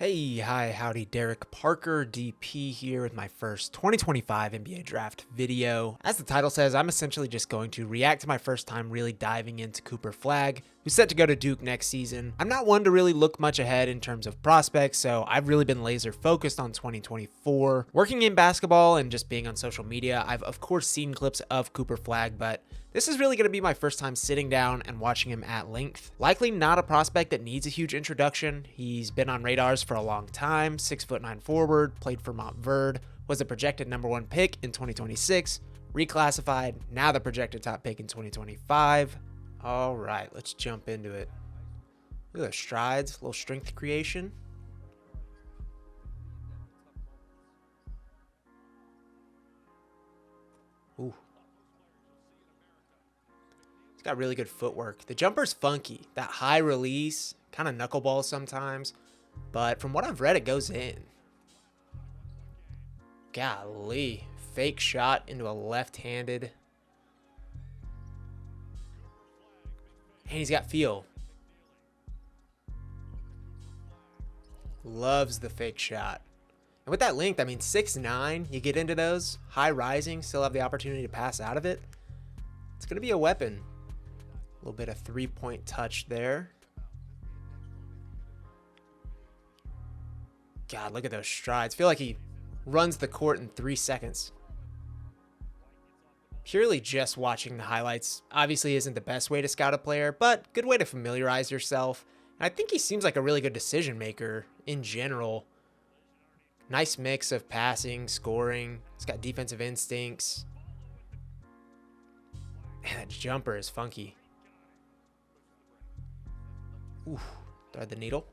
Hey, hi, howdy, Derek Parker, DP here with my first 2025 NBA Draft video. As the title says, I'm essentially just going to react to my first time really diving into Cooper Flagg, who's set to go to Duke next season. I'm not one to really look much ahead in terms of prospects, so I've really been laser focused on 2024. Working in basketball and just being on social media, I've of course seen clips of Cooper Flagg, but this is really going to be my first time sitting down and watching him at length. Likely not a prospect that needs a huge introduction. He's been on radars for a long time, 6'9" forward, played for Montverde, was a projected #1 pick in 2026, reclassified, now the projected top pick in 2025. All right, let's jump into it. Look at those strides, a little strength creation. Ooh. He's got really good footwork. The jumper's funky. That high release, kind of knuckleball sometimes. But from what I've read, it goes in. Golly. Fake shot into a left-handed. And he's got feel. Loves the fake shot. And with that length, I mean, 6'9", you get into those. High rising, still have the opportunity to pass out of it. It's going to be a weapon. A little bit of three-point touch there. God, look at those strides. Feel like he runs the court in 3 seconds. Purely just watching the highlights obviously isn't the best way to scout a player, but good way to familiarize yourself. And I think he seems like a really good decision maker in general. Nice mix of passing, scoring. He's got defensive instincts. And that jumper is funky. Ooh, thread the needle.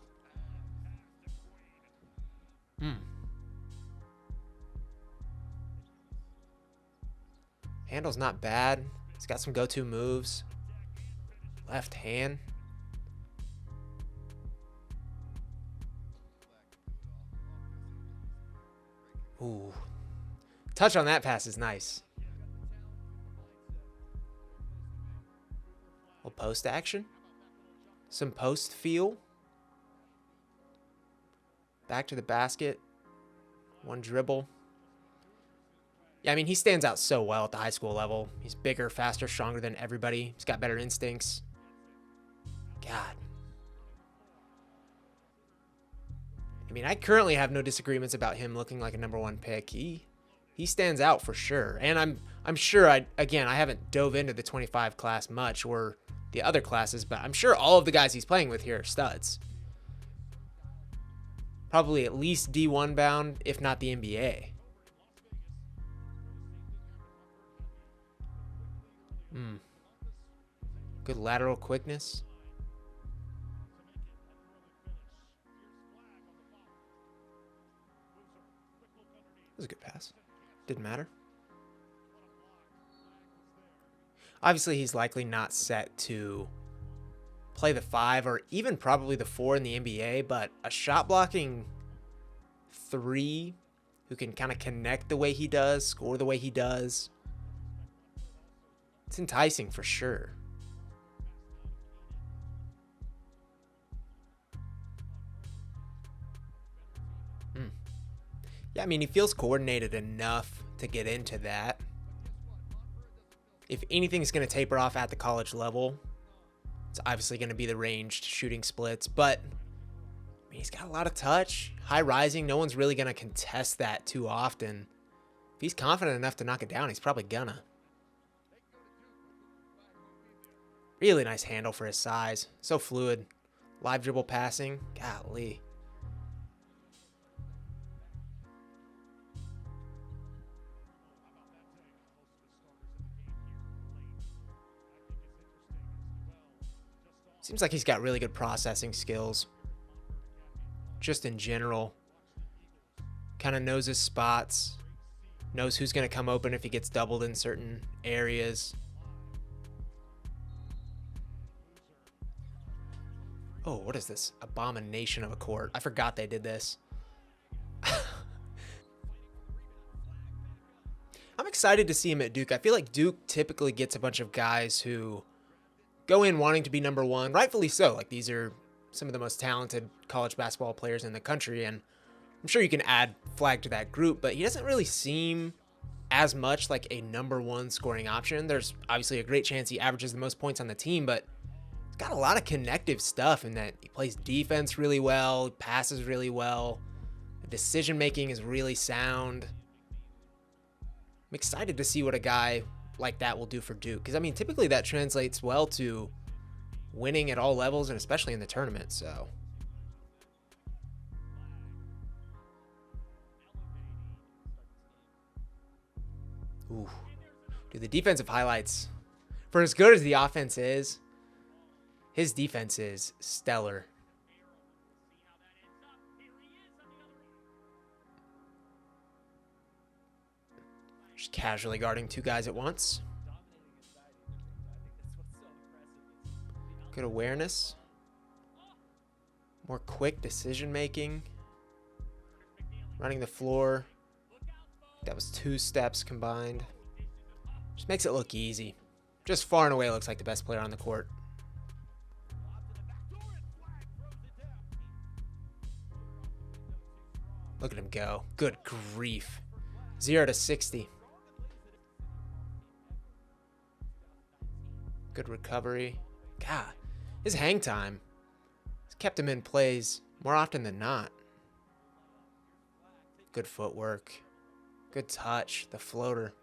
Handle's not bad. He's got some go-to moves. Left hand. Ooh. Touch on that pass is nice. A little post action. Some post feel. Back to the basket. One dribble. Yeah, I mean, he stands out so well at the high school level. He's bigger, faster, stronger than everybody. He's got better instincts. God. I mean, I currently have no disagreements about him looking like a #1 pick. He stands out for sure. And I'm sure I haven't dove into the 25 class much or the other classes, but I'm sure all of the guys he's playing with here are studs. Probably at least D1 bound, if not the NBA. Good lateral quickness. That was a good pass. Didn't matter. Obviously, he's likely not set to play the 5 or even probably the 4 in the NBA, but a shot blocking 3 who can kind of connect the way he does, score the way he does. It's enticing for sure. Yeah, I mean, he feels coordinated enough to get into that. If anything's going to taper off at the college level, it's obviously going to be the ranged shooting splits, but I mean, he's got a lot of touch, high rising. No one's really going to contest that too often. If he's confident enough to knock it down, he's probably gonna. Really nice handle for his size. So fluid. Live dribble passing. Golly. Seems like he's got really good processing skills. Just in general. Kind of knows his spots. Knows who's going to come open if he gets doubled in certain areas. Oh, what is this? Abomination of a court. I forgot they did this. I'm excited to see him at Duke. I feel like Duke typically gets a bunch of guys who go in wanting to be #1, rightfully so. Like, these are some of the most talented college basketball players in the country, and I'm sure you can add Flagg to that group, but he doesn't really seem as much like a number one scoring option. There's obviously a great chance he averages the most points on the team, but he's got a lot of connective stuff in that he plays defense really well, passes really well, the decision making is really sound. I'm excited to see what a guy like that will do for Duke, because I mean typically that translates well to winning at all levels and especially in the tournament. So ooh, dude, the defensive highlights, for as good as the offense is, his defense is stellar. Just casually guarding two guys at once. Good awareness. More quick decision making. Running the floor. That was 2 steps combined. Just makes it look easy. Just far and away looks like the best player on the court. Look at him go. Good grief. 0 to 60. Good recovery. God, his hang time has kept him in plays more often than not. Good footwork. Good touch. The floater.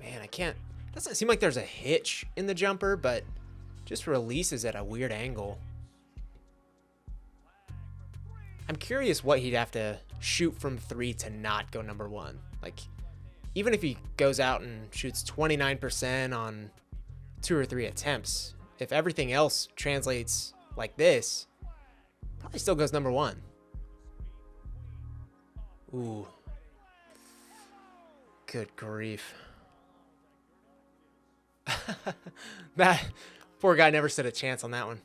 Man, I can't. Doesn't seem like there's a hitch in the jumper, but just releases at a weird angle. I'm curious what he'd have to shoot from 3 to not go number one. Like, even if he goes out and shoots 29% on 2 or 3 attempts, if everything else translates like this, probably still goes number one. Ooh. Good grief. That poor guy never stood a chance on that one.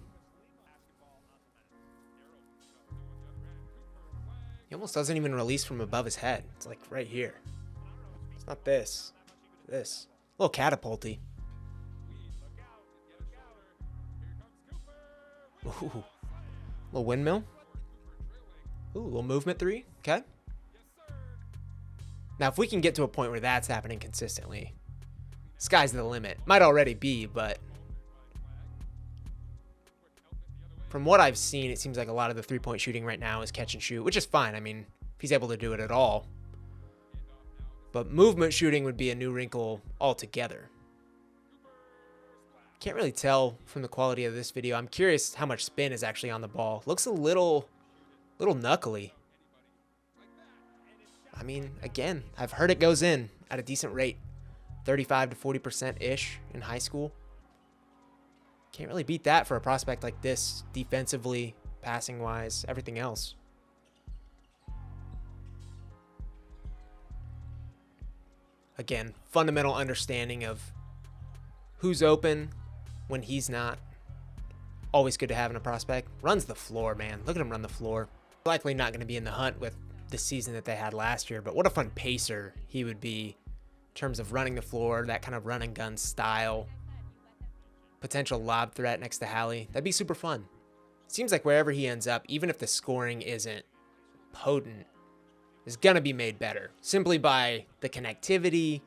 He almost doesn't even release from above his head. It's like right here. It's not this. This. A little catapulty. Ooh. Little windmill. Ooh, little movement 3. Okay. Now, if we can get to a point where that's happening consistently, sky's the limit. Might already be, but from what I've seen, it seems like a lot of the three-point shooting right now is catch and shoot, which is fine. I mean, if he's able to do it at all. But movement shooting would be a new wrinkle altogether. Can't really tell from the quality of this video. I'm curious how much spin is actually on the ball. Looks a little knuckly. I mean, again, I've heard it goes in at a decent rate. 35 to 40%-ish in high school. Can't really beat that for a prospect like this, defensively, passing-wise, everything else. Again, fundamental understanding of who's open when he's not. Always good to have in a prospect. Runs the floor, man. Look at him run the floor. Likely not going to be in the hunt with the season that they had last year, but what a fun pacer he would be in terms of running the floor, that kind of run and gun style. Potential lob threat next to Hallie. That'd be super fun. Seems like wherever he ends up, even if the scoring isn't potent, is going to be made better simply by the connectivity,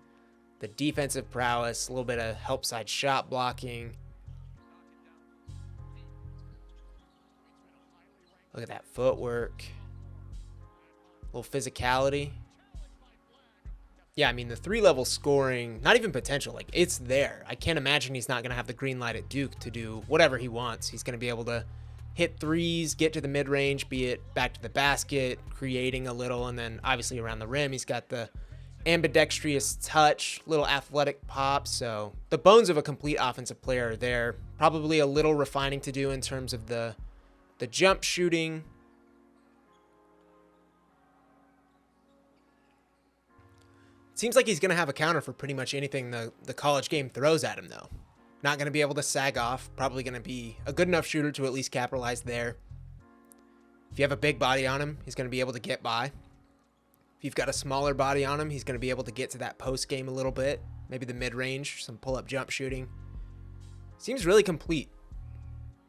the defensive prowess, a little bit of help side shot blocking. Look at that footwork. A little physicality. Yeah, I mean, the 3-level scoring, not even potential, like, it's there. I can't imagine he's not going to have the green light at Duke to do whatever he wants. He's going to be able to hit threes, get to the mid-range, be it back to the basket, creating a little, and then obviously around the rim, he's got the ambidextrous touch, little athletic pop. So the bones of a complete offensive player are there. Probably a little refining to do in terms of the jump shooting. Seems like he's going to have a counter for pretty much anything the college game throws at him, though. Not going to be able to sag off. Probably going to be a good enough shooter to at least capitalize there. If you have a big body on him, he's going to be able to get by. If you've got a smaller body on him, he's going to be able to get to that post game a little bit. Maybe the mid-range, some pull-up jump shooting. Seems really complete.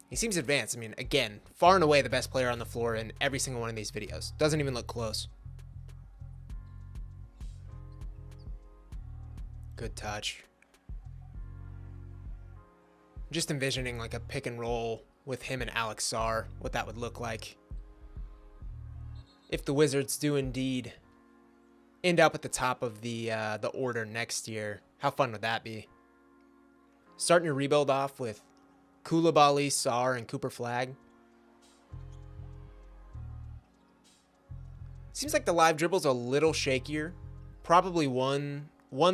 He seems advanced. I mean, again, far and away the best player on the floor in every single one of these videos. Doesn't even look close. Good touch. Just envisioning like a pick and roll with him and Alex Sarr, what that would look like. If the Wizards do indeed end up at the top of the order next year, how fun would that be? Starting your rebuild off with Koulibaly, Sarr, and Cooper Flagg. Seems like the live dribble's a little shakier. Probably one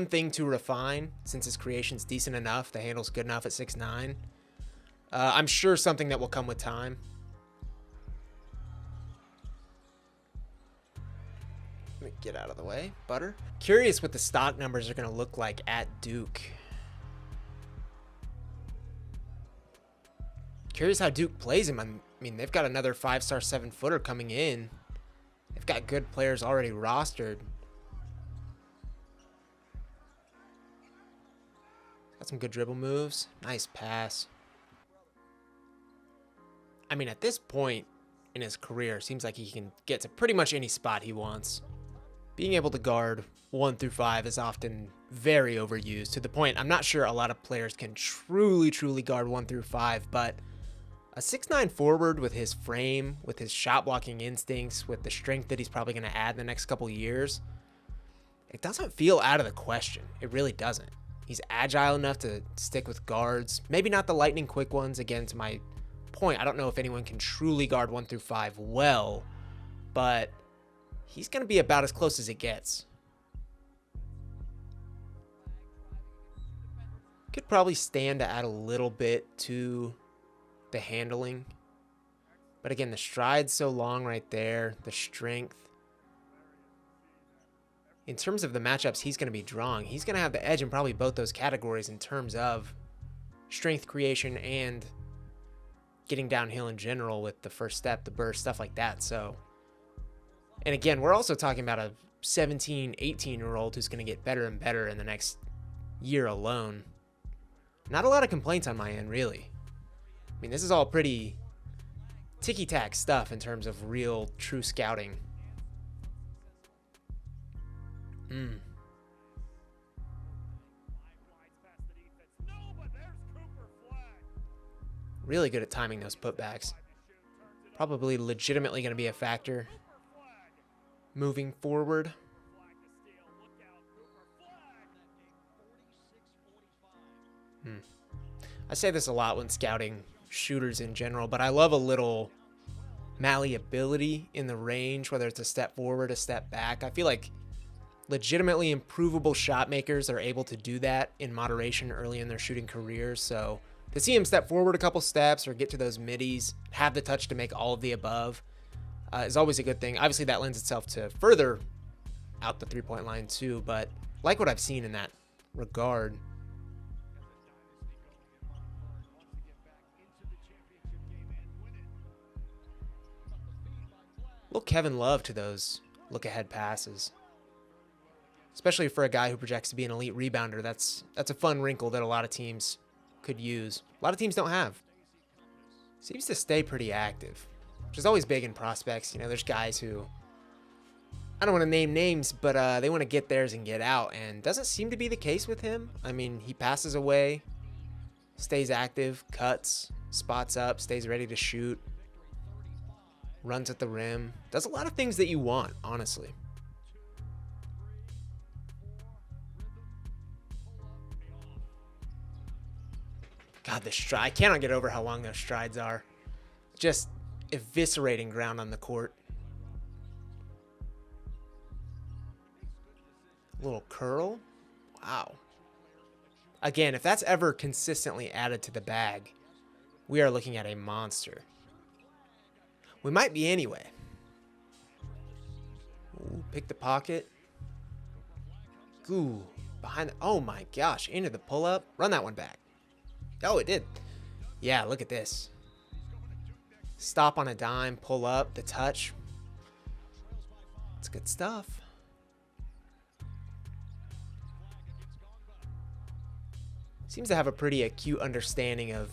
thing to refine, since his creation's decent enough. The handle's good enough at 6'9". I'm sure something that will come with time. Let me get out of the way. Butter. Curious what the stock numbers are going to look like at Duke. Curious how Duke plays him. I mean, they've got another 5-star 7-footer coming in. They've got good players already rostered. Got some good dribble moves. Nice pass. I mean, at this point in his career, seems like he can get to pretty much any spot he wants. Being able to guard 1 through 5 is often very overused, to the point I'm not sure a lot of players can truly guard 1 through 5, but a 6'9" forward with his frame, with his shot blocking instincts, with the strength that he's probably going to add in the next couple years, it doesn't feel out of the question. It really doesn't. He's agile enough to stick with guards. Maybe not the lightning quick ones. Again, to my point, I don't know if anyone can truly guard 1 through 5 well, but he's going to be about as close as it gets. Could probably stand to add a little bit to the handling. But again, the stride's so long right there, the strength. In terms of the matchups he's going to be drawing, he's going to have the edge in probably both those categories in terms of strength creation and getting downhill in general with the first step, the burst, stuff like that. So, and again, we're also talking about a 17, 18-year-old who's going to get better and better in the next year alone. Not a lot of complaints on my end, really. I mean, this is all pretty ticky-tack stuff in terms of real, true scouting. Really good at timing those putbacks. Probably legitimately going to be a factor moving forward. I say this a lot when scouting shooters in general, but I love a little malleability in the range, whether it's a step forward, a step back. I feel like legitimately improvable shot makers are able to do that in moderation early in their shooting careers. So to see him step forward a couple steps or get to those middies, have the touch to make all of the above, is always a good thing. Obviously, that lends itself to further out the three-point line too, but like what I've seen in that regard. Little Kevin Love to those look-ahead passes. Especially for a guy who projects to be an elite rebounder, that's a fun wrinkle that a lot of teams could use. A lot of teams don't have. Seems to stay pretty active, which is always big in prospects. You know, there's guys who, I don't want to name names, but they want to get theirs and get out, and doesn't seem to be the case with him. I mean, he passes away, stays active, cuts, spots up, stays ready to shoot, runs at the rim, does a lot of things that you want, honestly. God, the stride. I cannot get over how long those strides are. Just eviscerating ground on the court. Little curl. Wow. Again, if that's ever consistently added to the bag, we are looking at a monster. We might be anyway. Ooh, pick the pocket. Ooh, behind the, oh my gosh, into the pull-up. Run that one back. Oh, it did. Yeah, look at this. Stop on a dime, pull up, the touch. It's good stuff. Seems to have a pretty acute understanding of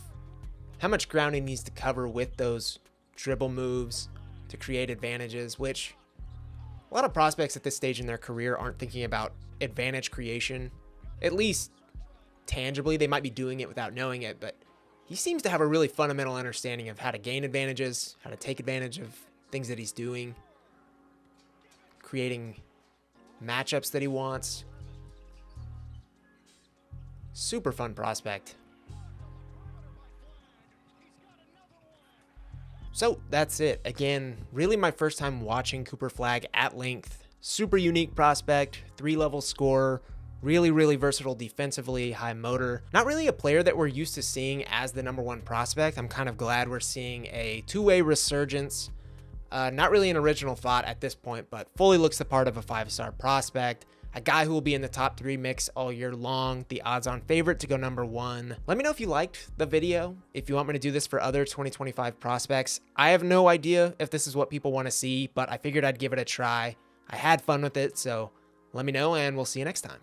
how much ground he needs to cover with those dribble moves to create advantages, which a lot of prospects at this stage in their career aren't thinking about advantage creation, at least tangibly. They might be doing it without knowing it, but he seems to have a really fundamental understanding of how to gain advantages, how to take advantage of things that he's doing, creating matchups that he wants. Super fun prospect. So that's it. Again, really my first time watching Cooper Flagg at length. Super unique prospect, 3-level scorer, really versatile defensively, high motor. Not really a player that we're used to seeing as the #1 prospect. I'm kind of glad we're seeing a two-way resurgence. Not really an original thought at this point, but fully looks the part of a 5-star prospect. A guy who will be in the top 3 mix all year long, the odds-on favorite to go #1. Let me know if you liked the video, if you want me to do this for other 2025 prospects. I have no idea if this is what people want to see, but I figured I'd give it a try. I had fun with it, so let me know, and we'll see you next time.